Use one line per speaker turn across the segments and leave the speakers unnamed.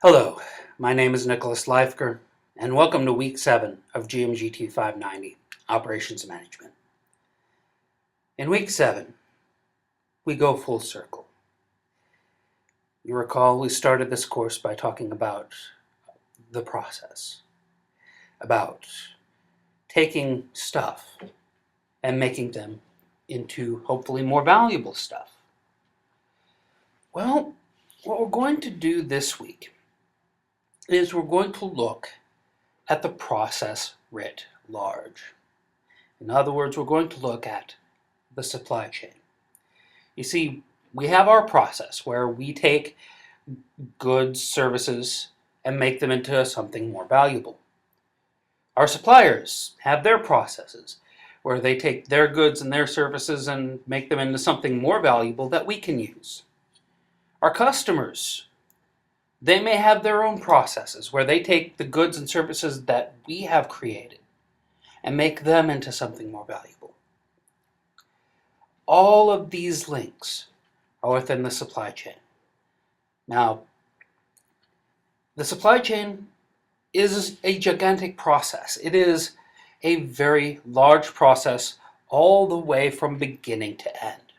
Hello, my name is Nicholas Leifker, and welcome to Week 7 of GMGT 590, Operations Management. In Week 7, we go full circle. You recall we started this course by talking about the process, about taking stuff and making them into hopefully more valuable stuff. Well, what we're going to do this week is we're going to look at the process writ large. In other words, we're going to look at the supply chain. You see, we have our process where we take goods, services, and make them into something more valuable. Our suppliers have their processes where they take their goods and their services and make them into something more valuable that we can use. Our customers, they may have their own processes where they take the goods and services that we have created and make them into something more valuable. All of these links are within the supply chain. Now, the supply chain is a gigantic process. It is a very large process all the way from beginning to end.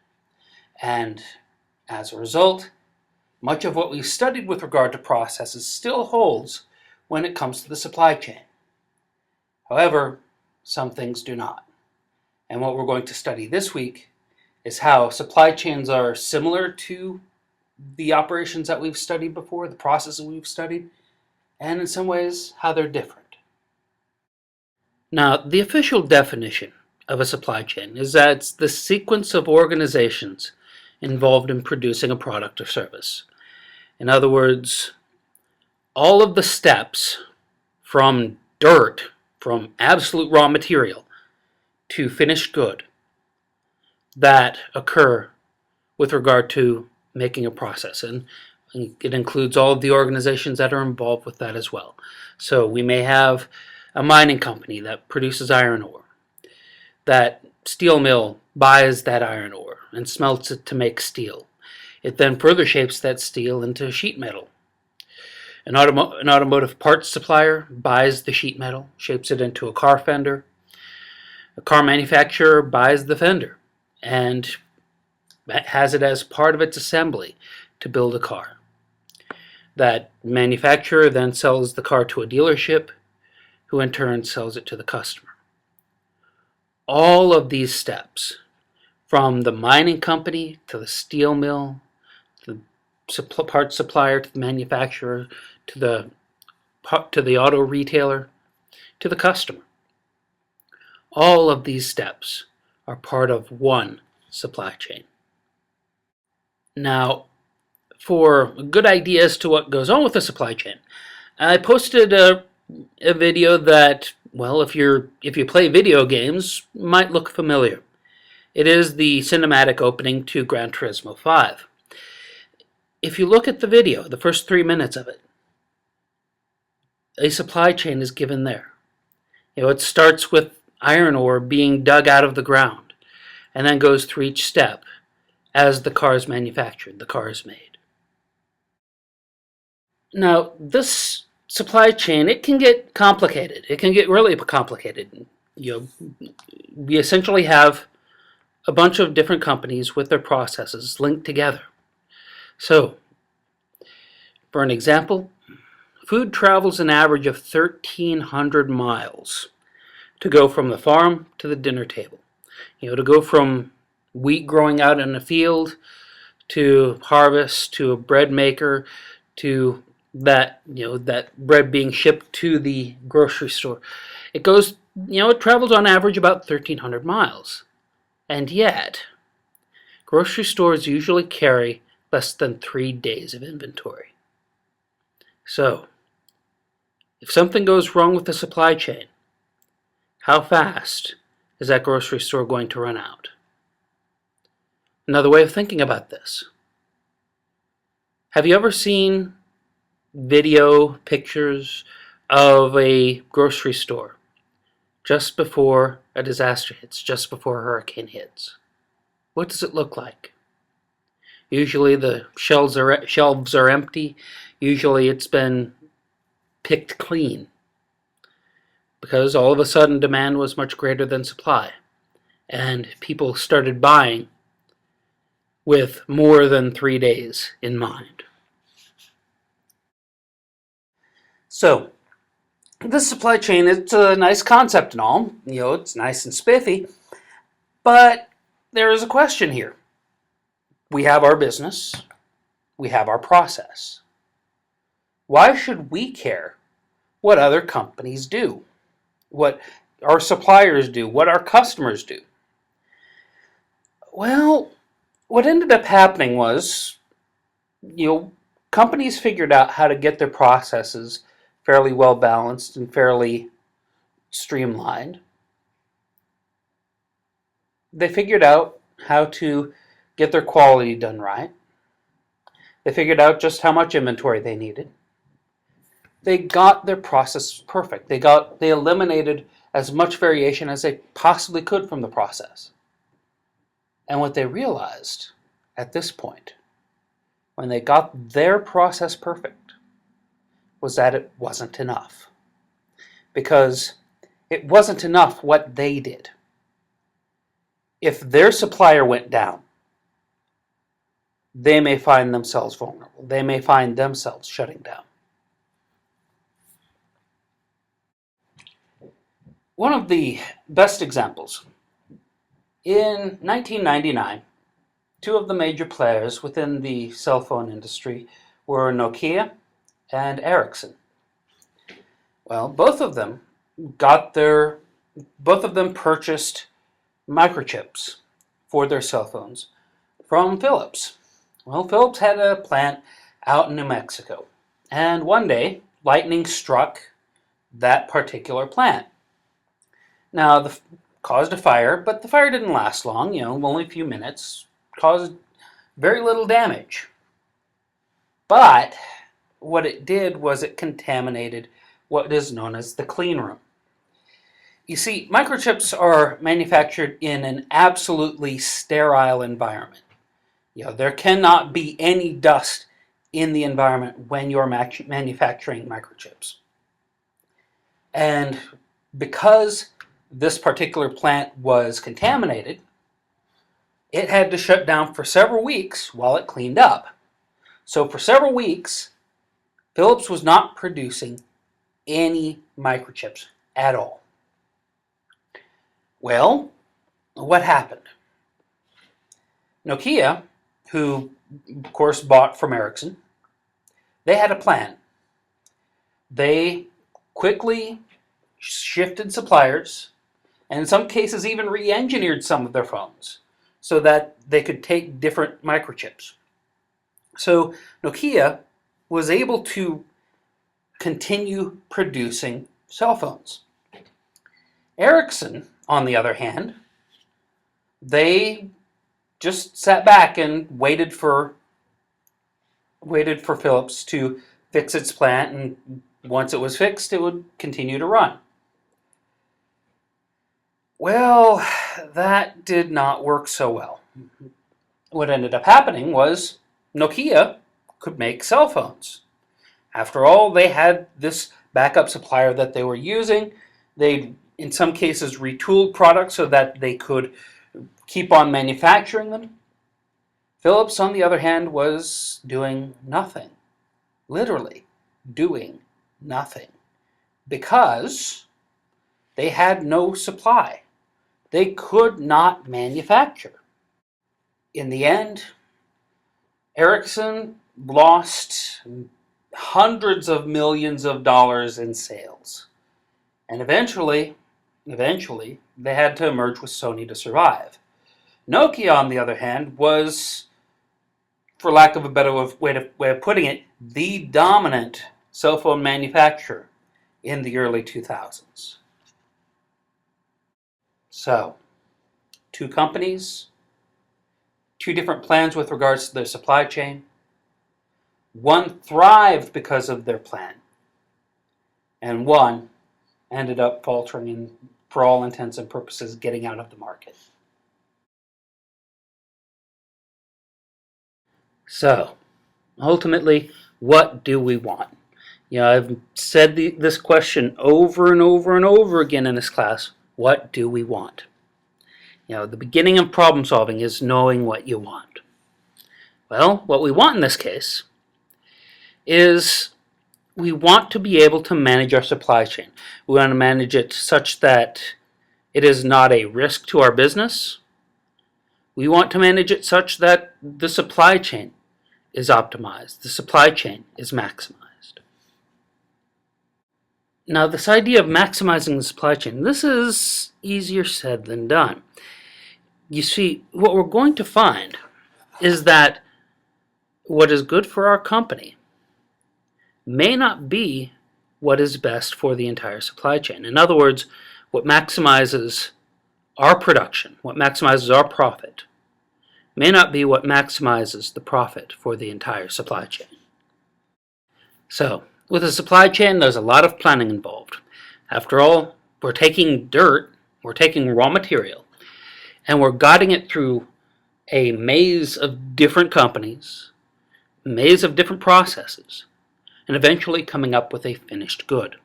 And as a result, much of what we've studied with regard to processes still holds when it comes to the supply chain. However, some things do not. And what we're going to study this week is how supply chains are similar to the operations that we've studied before, the processes we've studied, and in some ways, how they're different. Now, the official definition of a supply chain is that it's the sequence of organizations involved in producing a product or service. In other words, all of the steps from dirt, from absolute raw material, to finished good that occur with regard to making a process. And it includes all of the organizations that are involved with that as well. So we may have a mining company that produces iron ore. That steel mill buys that iron ore and smelts it to make steel. It then further shapes that steel into sheet metal. An automotive parts supplier buys the sheet metal, shapes it into a car fender. A car manufacturer buys the fender and has it as part of its assembly to build a car. That manufacturer then sells the car to a dealership, who in turn sells it to the customer. All of these steps, from the mining company to the steel mill, the parts supplier to the manufacturer, to the auto retailer, to the customer, all of these steps are part of one supply chain. Now, for a good idea as to what goes on with the supply chain, I posted a video that, well, if you play video games, might look familiar. It is the cinematic opening to Gran Turismo 5. If you look at the video, the first 3 minutes of it, a supply chain is given there. It starts with iron ore being dug out of the ground and then goes through each step as the car is manufactured, the car is made. Now, this supply chain, it can get complicated. It can get really complicated. We essentially have a bunch of different companies with their processes linked together. So, for an example, food travels an average of 1,300 miles to go from the farm to the dinner table. To go from wheat growing out in a field to harvest to a bread maker to that bread being shipped to the grocery store. It travels on average about 1,300 miles. And yet, grocery stores usually carry less than 3 days of inventory. So, if something goes wrong with the supply chain, how fast is that grocery store going to run out? Another way of thinking about this. Have you ever seen video pictures of a grocery store just before a disaster hits, just before a hurricane hits? What does it look like? Usually the shelves are empty. Usually it's been picked clean because all of a sudden demand was much greater than supply, and people started buying with more than 3 days in mind. So, the supply chain, it's a nice concept and all, it's nice and spiffy, but there is a question here. We have our business, we have our process. Why should we care what other companies do? What our suppliers do, what our customers do? Well, what ended up happening was, companies figured out how to get their processes fairly well balanced and fairly streamlined. They figured out how to get their quality done right. They figured out just how much inventory they needed. They got their process perfect. They eliminated as much variation as they possibly could from the process. And what they realized at this point, when they got their process perfect, was that it wasn't enough. Because it wasn't enough what they did. If their supplier went down, they may find themselves vulnerable. They may find themselves shutting down. One of the best examples, in 1999, two of the major players within the cell phone industry were Nokia and Ericsson. Well, both of them purchased microchips for their cell phones from Philips. Well, Philips had a plant out in New Mexico, and one day lightning struck that particular plant. Now, caused a fire, but the fire didn't last long, only a few minutes, caused very little damage. But what it did was it contaminated what is known as the clean room. You see, microchips are manufactured in an absolutely sterile environment. There cannot be any dust in the environment when you're manufacturing microchips. And because this particular plant was contaminated, it had to shut down for several weeks while it cleaned up. So for several weeks, Philips was not producing any microchips at all. Well, what happened? Nokia, who of course bought from Ericsson, they had a plan. They quickly shifted suppliers, and in some cases even re-engineered some of their phones so that they could take different microchips. So Nokia was able to continue producing cell phones. Ericsson, on the other hand, they just sat back and waited for Philips to fix its plant, and once it was fixed, it would continue to run. Well, that did not work so well. What ended up happening was Nokia could make cell phones. After all, they had this backup supplier that they were using. They, in some cases, retooled products so that they could keep on manufacturing them. Philips, on the other hand, was doing nothing. Literally doing nothing. Because they had no supply. They could not manufacture. In the end, Ericsson lost hundreds of millions of dollars in sales. And eventually, they had to merge with Sony to survive. Nokia, on the other hand, was, for lack of a better way of putting it, the dominant cell phone manufacturer in the early 2000s. So, two companies, two different plans with regards to their supply chain. One thrived because of their plan, and one ended up faltering and, for all intents and purposes, getting out of the market. So, ultimately, What do we want? I've said this question over and over and over again in this class. What do we want? The beginning of problem solving is knowing what you want. Well, what we want in this case is we want to be able to manage our supply chain. We want to manage it such that it is not a risk to our business. We want to manage it such that the supply chain is optimized, the supply chain is maximized. Now, this idea of maximizing the supply chain, this is easier said than done. You see, what we're going to find is that what is good for our company may not be what is best for the entire supply chain. In other words, what maximizes our production, what maximizes our profit, may not be what maximizes the profit for the entire supply chain. So, with a supply chain, there's a lot of planning involved. After all, we're taking dirt, we're taking raw material, and we're guiding it through a maze of different companies, a maze of different processes, and eventually coming up with a finished good.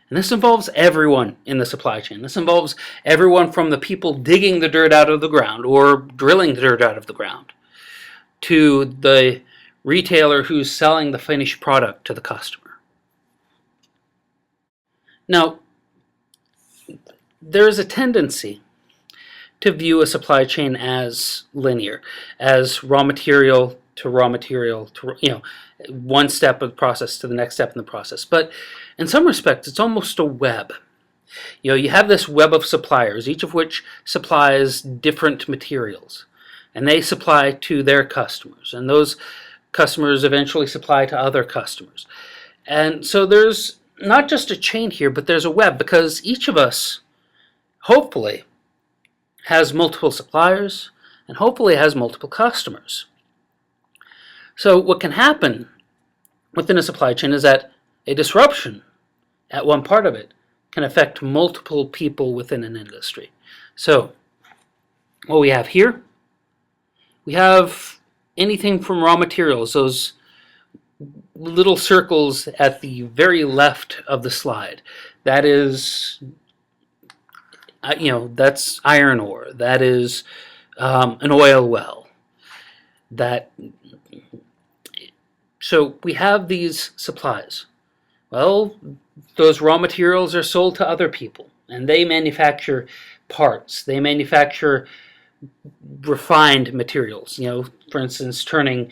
And this involves everyone in the supply chain. This involves everyone from the people digging the dirt out of the ground or drilling the dirt out of the ground to the retailer who's selling the finished product to the customer. Now, there is a tendency to view a supply chain as linear, as raw material to raw material to, one step of the process to the next step in the process. But in some respects, it's almost a web. You have this web of suppliers, each of which supplies different materials, and they supply to their customers, and those customers eventually supply to other customers. And so there's not just a chain here, but there's a web, because each of us, hopefully, has multiple suppliers, and hopefully has multiple customers. So what can happen within a supply chain is that a disruption at one part of it can affect multiple people within an industry. So what we have here, we have anything from raw materials, those little circles at the very left of the slide. That is, that's iron ore. That is an oil well. So we have these supplies. Well, those raw materials are sold to other people, and they manufacture parts. They manufacture refined materials, for instance, turning,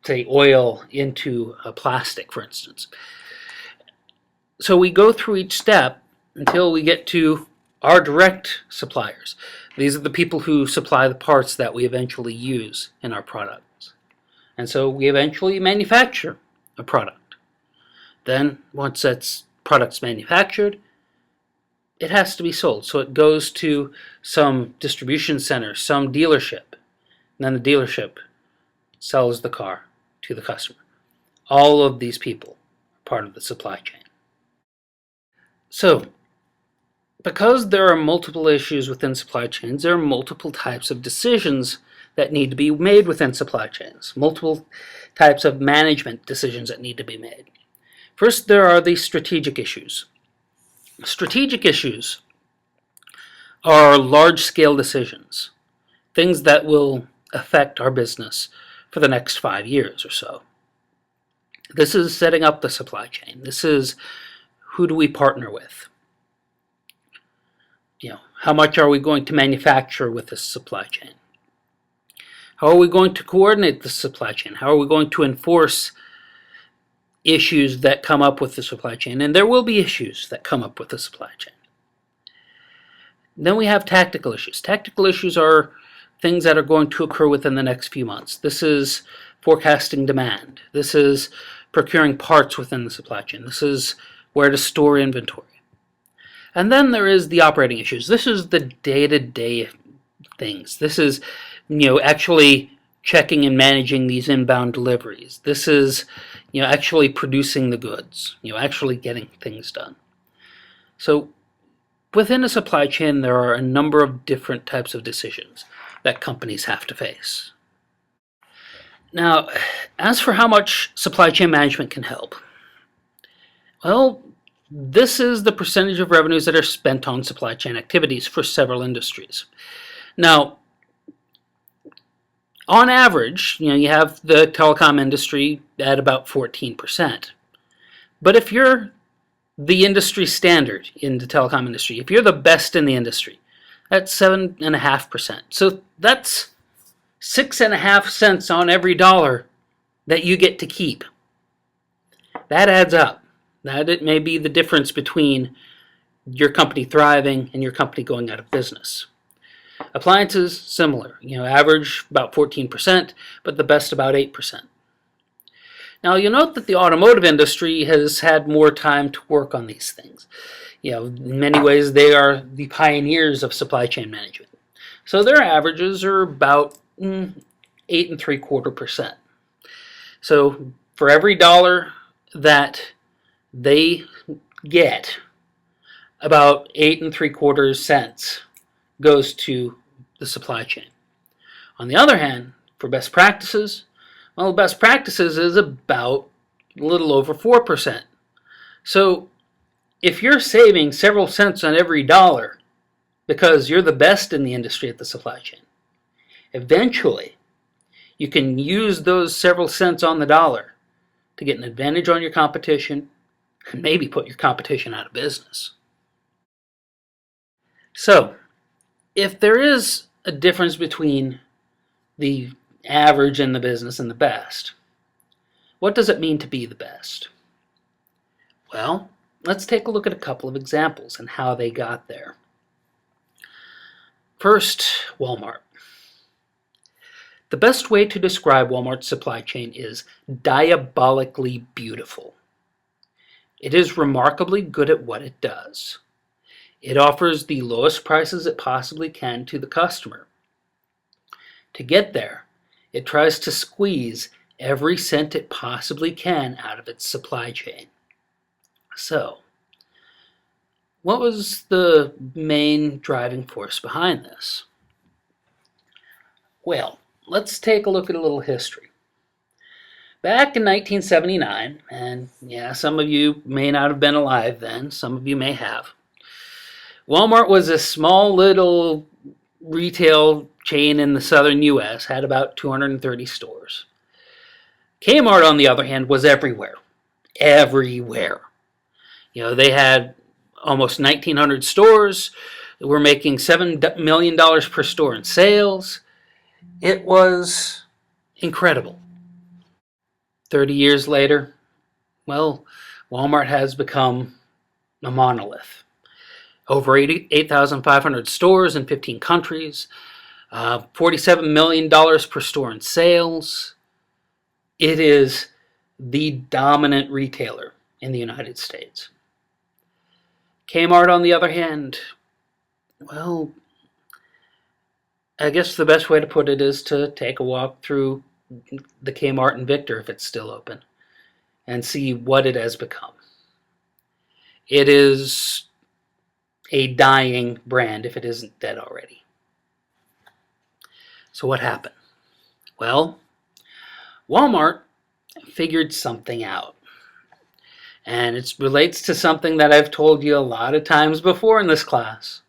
say, oil into a plastic, for instance. So we go through each step until we get to our direct suppliers. These are the people who supply the parts that we eventually use in our products. And so we eventually manufacture a product. Then, once that product's manufactured, it has to be sold. So it goes to some distribution center, some dealership. And then the dealership sells the car to the customer. All of these people are part of the supply chain. So, because there are multiple issues within supply chains, there are multiple types of decisions that need to be made within supply chains, multiple types of management decisions that need to be made. First, there are the strategic issues. Strategic issues are large-scale decisions, things that will affect our business for the next 5 years or so. This is setting up the supply chain. This is, who do we partner with? How much are we going to manufacture with this supply chain? How are we going to coordinate the supply chain? How are we going to enforce issues that come up with the supply chain? And there will be issues that come up with the supply chain. Then we have tactical issues. Tactical issues are things that are going to occur within the next few months. This is forecasting demand. This is procuring parts within the supply chain. This is where to store inventory. And then there is the operating issues. This is the day-to-day things. This is, actually checking and managing these inbound deliveries. This is, actually producing the goods, actually getting things done. So within a supply chain, there are a number of different types of decisions that companies have to face. Now, as for how much supply chain management can help, well, this is the percentage of revenues that are spent on supply chain activities for several industries. Now, on average, you have the telecom industry at about 14%. But if you're the industry standard in the telecom industry, if you're the best in the industry, that's 7.5%. So that's 6.5 cents on every dollar that you get to keep. That adds up. That it may be the difference between your company thriving and your company going out of business. Appliances, similar. Average about 14%, but the best about 8%. Now, you'll note that the automotive industry has had more time to work on these things. In many ways, they are the pioneers of supply chain management. So their averages are about 8.75%. So for every dollar that they get, about 8.75 cents goes to the supply chain. On the other hand, for best practices, well, best practices is about a little over 4%. So if you're saving several cents on every dollar because you're the best in the industry at the supply chain, eventually you can use those several cents on the dollar to get an advantage on your competition and maybe put your competition out of business. So, if there is a difference between the average in the business and the best, what does it mean to be the best? Well, let's take a look at a couple of examples and how they got there. First, Walmart. The best way to describe Walmart's supply chain is diabolically beautiful. It is remarkably good at what it does. It offers the lowest prices it possibly can to the customer. To get there, it tries to squeeze every cent it possibly can out of its supply chain. So, what was the main driving force behind this? Well, let's take a look at a little history. Back in 1979, and some of you may not have been alive then, some of you may have, Walmart was a small little retail chain in the southern U.S., had about 230 stores. Kmart, on the other hand, was everywhere. Everywhere. They had almost 1,900 stores. They were making $7 million per store in sales. It was incredible. 30 years later, well, Walmart has become a monolith. Over 8,500 stores in 15 countries, $47 million per store in sales. It is the dominant retailer in the United States. Kmart, on the other hand, well, I guess the best way to put it is to take a walk through the Kmart in Victor, if it's still open, and see what it has become. It is a dying brand if it isn't dead already. So what happened? Well, Walmart figured something out. And it relates to something that I've told you a lot of times before in this class.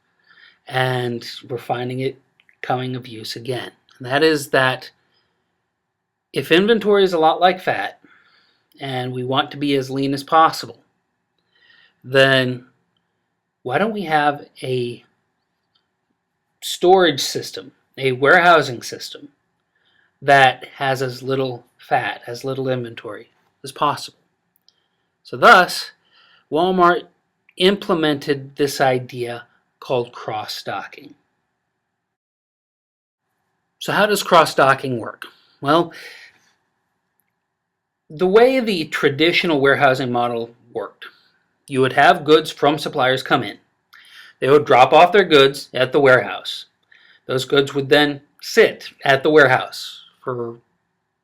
And we're finding it coming of use again. And that is that if inventory is a lot like fat, and we want to be as lean as possible, then why don't we have a storage system, a warehousing system that has as little fat, as little inventory as possible? So thus, Walmart implemented this idea called cross-docking. So how does cross-docking work? Well, the way the traditional warehousing model worked, you would have goods from suppliers come in. They would drop off their goods at the warehouse. Those goods would then sit at the warehouse for,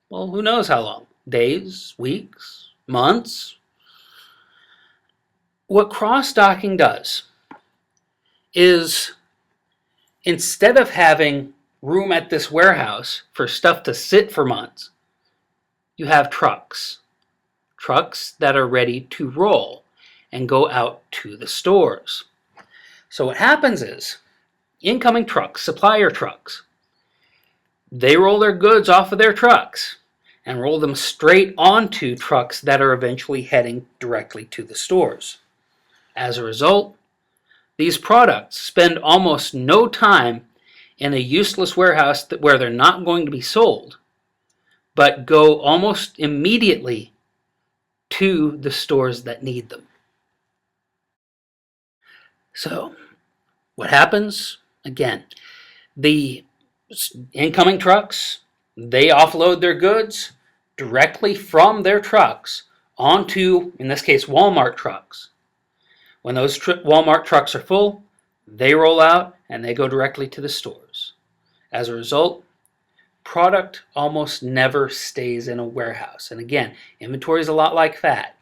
well, who knows how long? Days, weeks, months? What cross-docking does is, instead of having room at this warehouse for stuff to sit for months, you have trucks. Trucks that are ready to roll and go out to the stores. So what happens is, incoming trucks, supplier trucks, they roll their goods off of their trucks and roll them straight onto trucks that are eventually heading directly to the stores. As a result, these products spend almost no time in a useless warehouse where they're not going to be sold, but go almost immediately to the stores that need them. So, what happens? Again, the incoming trucks, they offload their goods directly from their trucks onto, in this case, Walmart trucks. When those Walmart trucks are full, they roll out and they go directly to the stores. As a result, product almost never stays in a warehouse. And again, inventory is a lot like fat.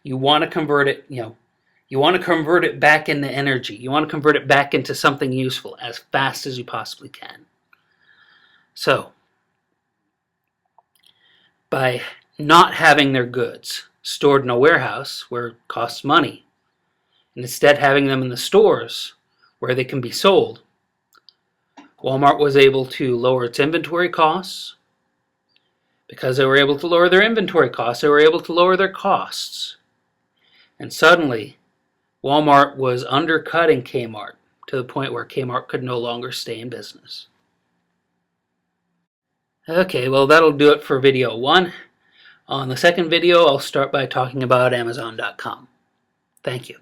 You want to convert it, you want to convert it back into energy. You want to convert it back into something useful as fast as you possibly can. So, by not having their goods stored in a warehouse where it costs money, and instead having them in the stores where they can be sold, Walmart was able to lower its inventory costs. Because they were able to lower their inventory costs, they were able to lower their costs. And suddenly, Walmart was undercutting Kmart to the point where Kmart could no longer stay in business. Okay, well, that'll do it for video 1. On the second video, I'll start by talking about Amazon.com. Thank you.